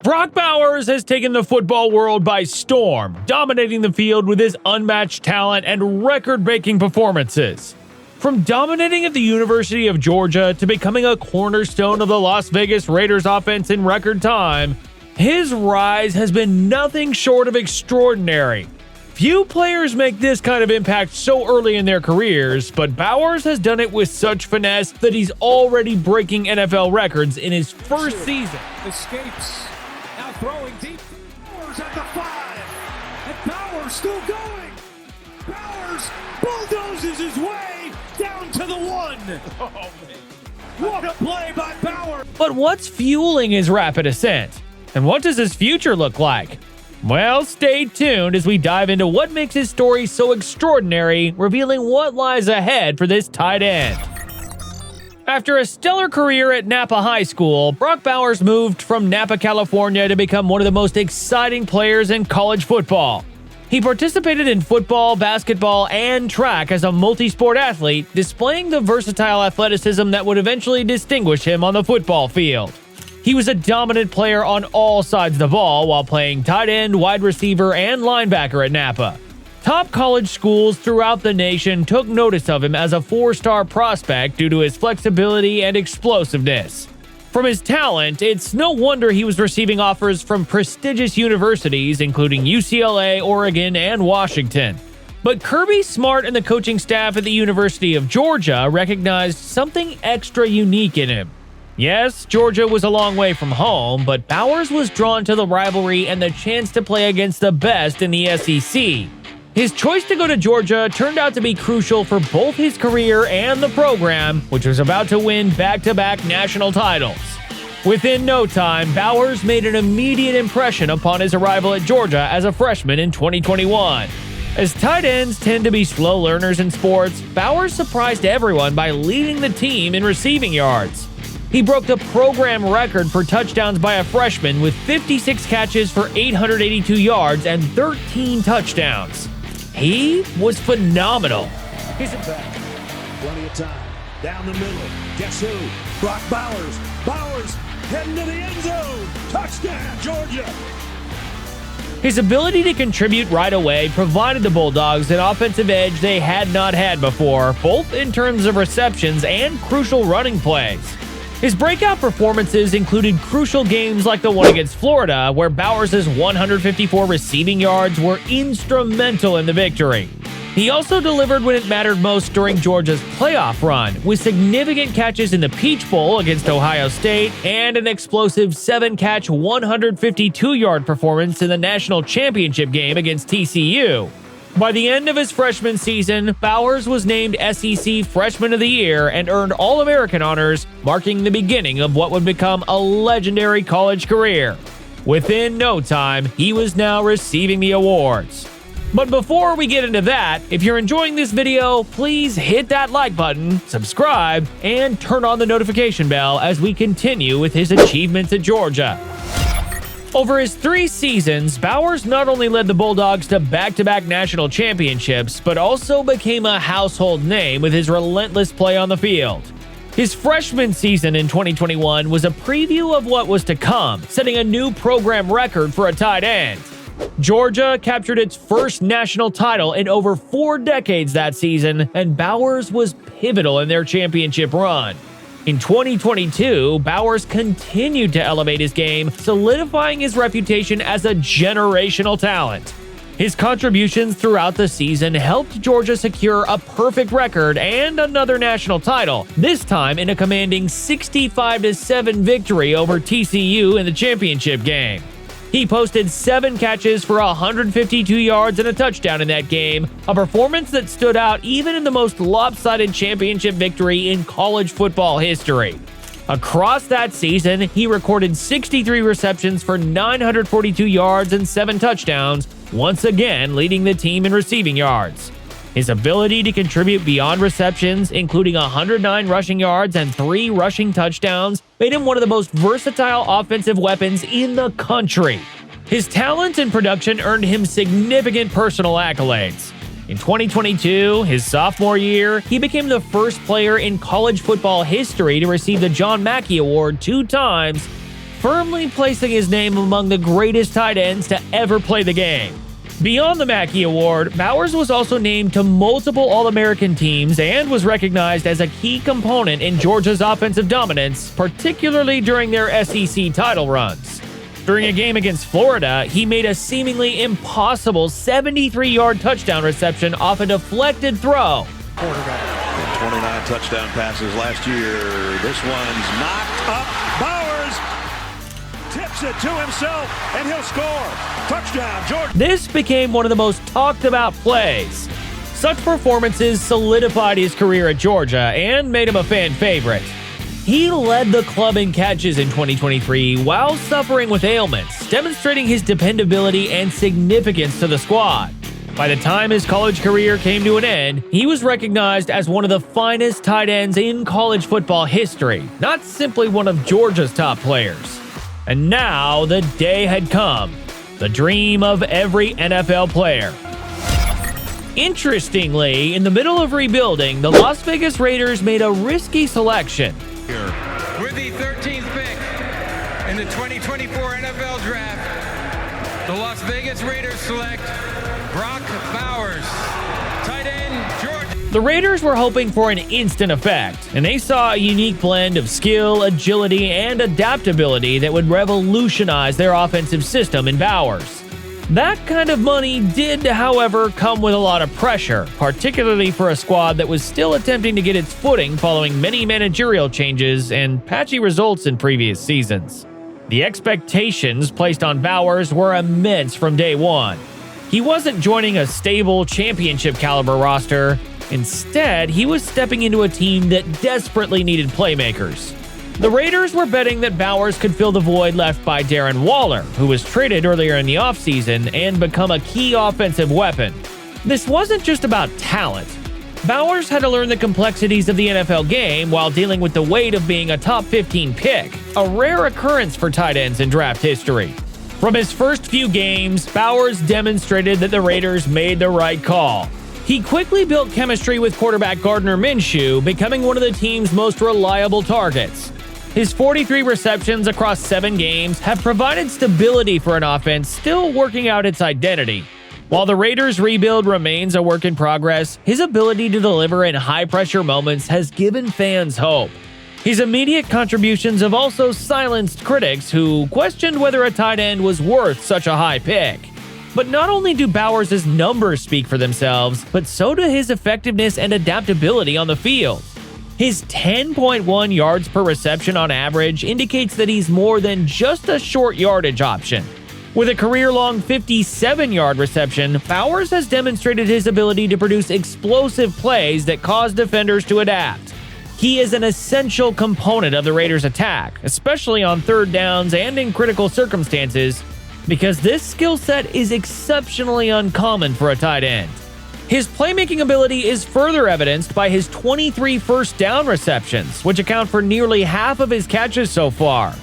Brock Bowers has taken the football world by storm, dominating the field with his unmatched talent and record-breaking performances. From dominating at the University of Georgia to becoming a cornerstone of the Las Vegas Raiders offense in record time, his rise has been nothing short of extraordinary. Few players make this kind of impact so early in their careers, but Bowers has done it with such finesse that he's already breaking NFL records in his first season. Escapes. Now throwing deep. Bowers at the 5. And Bowers still going. Bowers bulldozes his way down to the 1. Oh, man. What a play by Bowers. But what's fueling his rapid ascent? And what does his future look like? Well, stay tuned as we dive into what makes his story so extraordinary, revealing what lies ahead for this tight end. After a stellar career at Napa High School, Brock Bowers moved from Napa, California to become one of the most exciting players in college football. He participated in football, basketball, and track as a multi-sport athlete, displaying the versatile athleticism that would eventually distinguish him on the football field. He was a dominant player on all sides of the ball while playing tight end, wide receiver, and linebacker at Napa. Top college schools throughout the nation took notice of him as a 4-star prospect due to his flexibility and explosiveness. From his talent, it's no wonder he was receiving offers from prestigious universities including UCLA, Oregon, and Washington. But Kirby Smart and the coaching staff at the University of Georgia recognized something extra unique in him. Yes, Georgia was a long way from home, but Bowers was drawn to the rivalry and the chance to play against the best in the SEC. His choice to go to Georgia turned out to be crucial for both his career and the program, which was about to win back-to-back national titles. Within no time, Bowers made an immediate impression upon his arrival at Georgia as a freshman in 2021. As tight ends tend to be slow learners in sports, Bowers surprised everyone by leading the team in receiving yards. He broke the program record for touchdowns by a freshman with 56 catches for 882 yards and 13 touchdowns. He was phenomenal. He's a back. Plenty of time. Down the middle. Guess who? Brock Bowers. Bowers heading to the end zone. Touchdown, Georgia. His ability to contribute right away provided the Bulldogs an offensive edge they had not had before, both in terms of receptions and crucial running plays. His breakout performances included crucial games like the one against Florida, where Bowers' 154 receiving yards were instrumental in the victory. He also delivered when it mattered most during Georgia's playoff run, with significant catches in the Peach Bowl against Ohio State and an explosive 7-catch, 152-yard performance in the national championship game against TCU. By the end of his freshman season, Bowers was named SEC Freshman of the Year and earned All-American honors, marking the beginning of what would become a legendary college career. Within no time, he was now receiving the awards. But before we get into that, if you're enjoying this video, please hit that like button, subscribe, and turn on the notification bell as we continue with his achievements at Georgia. Over his 3 seasons, Bowers not only led the Bulldogs to back-to-back national championships, but also became a household name with his relentless play on the field. His freshman season in 2021 was a preview of what was to come, setting a new program record for a tight end. Georgia captured its first national title in over 4 decades that season, and Bowers was pivotal in their championship run. In 2022, Bowers continued to elevate his game, solidifying his reputation as a generational talent. His contributions throughout the season helped Georgia secure a perfect record and another national title, this time in a commanding 65-7 victory over TCU in the championship game. He posted 7 catches for 152 yards and a touchdown in that game, a performance that stood out even in the most lopsided championship victory in college football history. Across that season, he recorded 63 receptions for 942 yards and 7 touchdowns, once again leading the team in receiving yards. His ability to contribute beyond receptions, including 109 rushing yards and 3 rushing touchdowns, made him one of the most versatile offensive weapons in the country. His talent and production earned him significant personal accolades. In 2022, his sophomore year, he became the first player in college football history to receive the John Mackey Award 2 times, firmly placing his name among the greatest tight ends to ever play the game. Beyond the Mackey Award, Bowers was also named to multiple All-American teams and was recognized as a key component in Georgia's offensive dominance, particularly during their SEC title runs. During a game against Florida, he made a seemingly impossible 73-yard touchdown reception off a deflected throw. Quarterback. 29 touchdown passes last year. This one's knocked up. Bowers tips it to himself, and he'll score. Touchdown, Georgia. This became one of the most talked about plays. Such performances solidified his career at Georgia and made him a fan favorite. He led the club in catches in 2023 while suffering with ailments, demonstrating his dependability and significance to the squad. By the time his college career came to an end, he was recognized as one of the finest tight ends in college football history, not simply one of Georgia's top players. And now the day had come, the dream of every NFL player. Interestingly, in the middle of rebuilding, the Las Vegas Raiders made a risky selection. With the 13th pick in the 2024 NFL Draft, the Las Vegas Raiders select Brock Bowers, tight end, Georgia. The Raiders were hoping for an instant effect, and they saw a unique blend of skill, agility, and adaptability that would revolutionize their offensive system in Bowers. That kind of money did, however, come with a lot of pressure, particularly for a squad that was still attempting to get its footing following many managerial changes and patchy results in previous seasons. The expectations placed on Bowers were immense from day one. He wasn't joining a stable championship-caliber roster. Instead, he was stepping into a team that desperately needed playmakers. The Raiders were betting that Bowers could fill the void left by Darren Waller, who was traded earlier in the offseason and become a key offensive weapon. This wasn't just about talent. Bowers had to learn the complexities of the NFL game while dealing with the weight of being a top 15 pick, a rare occurrence for tight ends in draft history. From his first few games, Bowers demonstrated that the Raiders made the right call. He quickly built chemistry with quarterback Gardner Minshew, becoming one of the team's most reliable targets. His 43 receptions across 7 games have provided stability for an offense still working out its identity. While the Raiders' rebuild remains a work in progress, his ability to deliver in high-pressure moments has given fans hope. His immediate contributions have also silenced critics who questioned whether a tight end was worth such a high pick. But not only do Bowers' numbers speak for themselves, but so do his effectiveness and adaptability on the field. His 10.1 yards per reception on average indicates that he's more than just a short yardage option. With a career-long 57-yard reception, Bowers has demonstrated his ability to produce explosive plays that cause defenders to adapt. He is an essential component of the Raiders' attack, especially on third downs and in critical circumstances, because this skill set is exceptionally uncommon for a tight end. His playmaking ability is further evidenced by his 23 first down receptions, which account for nearly half of his catches so far.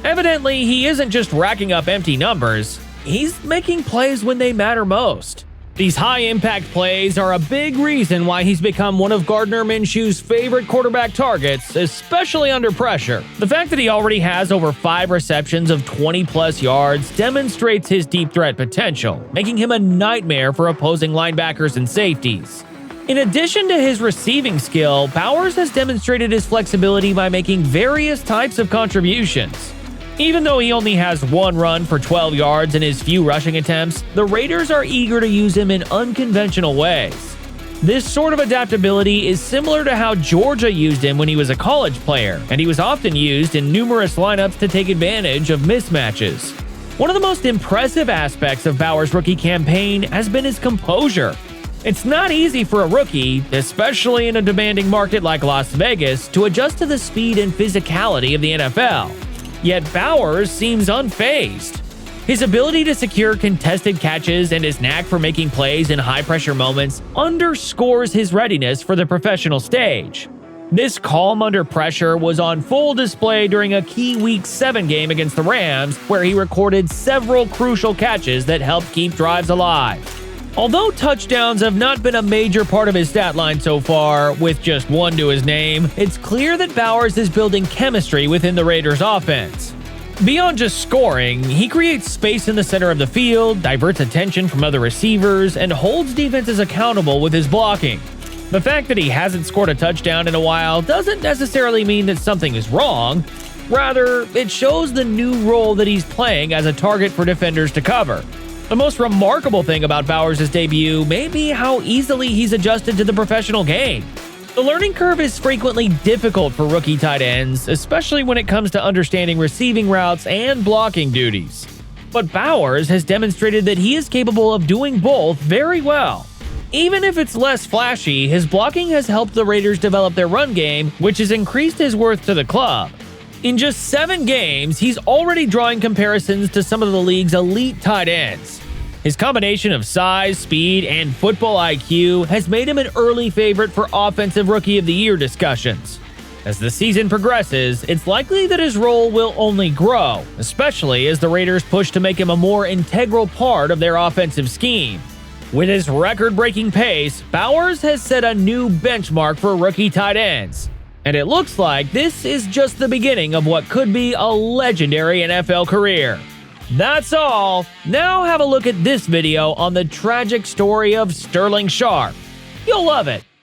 Evidently, he isn't just racking up empty numbers, he's making plays when they matter most. These high-impact plays are a big reason why he's become one of Gardner Minshew's favorite quarterback targets, especially under pressure. The fact that he already has over 5 receptions of 20-plus yards demonstrates his deep threat potential, making him a nightmare for opposing linebackers and safeties. In addition to his receiving skill, Bowers has demonstrated his flexibility by making various types of contributions. Even though he only has 1 run for 12 yards in his few rushing attempts, the Raiders are eager to use him in unconventional ways. This sort of adaptability is similar to how Georgia used him when he was a college player, and he was often used in numerous lineups to take advantage of mismatches. One of the most impressive aspects of Bowers' rookie campaign has been his composure. It's not easy for a rookie, especially in a demanding market like Las Vegas, to adjust to the speed and physicality of the NFL. Yet Bowers seems unfazed. His ability to secure contested catches and his knack for making plays in high-pressure moments underscores his readiness for the professional stage. This calm under pressure was on full display during a key Week 7 game against the Rams, where he recorded several crucial catches that helped keep drives alive. Although touchdowns have not been a major part of his stat line so far, with just 1 to his name, it's clear that Bowers is building chemistry within the Raiders' offense. Beyond just scoring, he creates space in the center of the field, diverts attention from other receivers, and holds defenses accountable with his blocking. The fact that he hasn't scored a touchdown in a while doesn't necessarily mean that something is wrong. Rather, it shows the new role that he's playing as a target for defenders to cover. The most remarkable thing about Bowers' debut may be how easily he's adjusted to the professional game. The learning curve is frequently difficult for rookie tight ends, especially when it comes to understanding receiving routes and blocking duties. But Bowers has demonstrated that he is capable of doing both very well. Even if it's less flashy, his blocking has helped the Raiders develop their run game, which has increased his worth to the club. In just 7 games, he's already drawing comparisons to some of the league's elite tight ends. His combination of size, speed, and football IQ has made him an early favorite for Offensive Rookie of the Year discussions. As the season progresses, it's likely that his role will only grow, especially as the Raiders push to make him a more integral part of their offensive scheme. With his record-breaking pace, Bowers has set a new benchmark for rookie tight ends. And it looks like this is just the beginning of what could be a legendary NFL career. That's all. Now have a look at this video on the tragic story of Sterling Sharpe. You'll love it.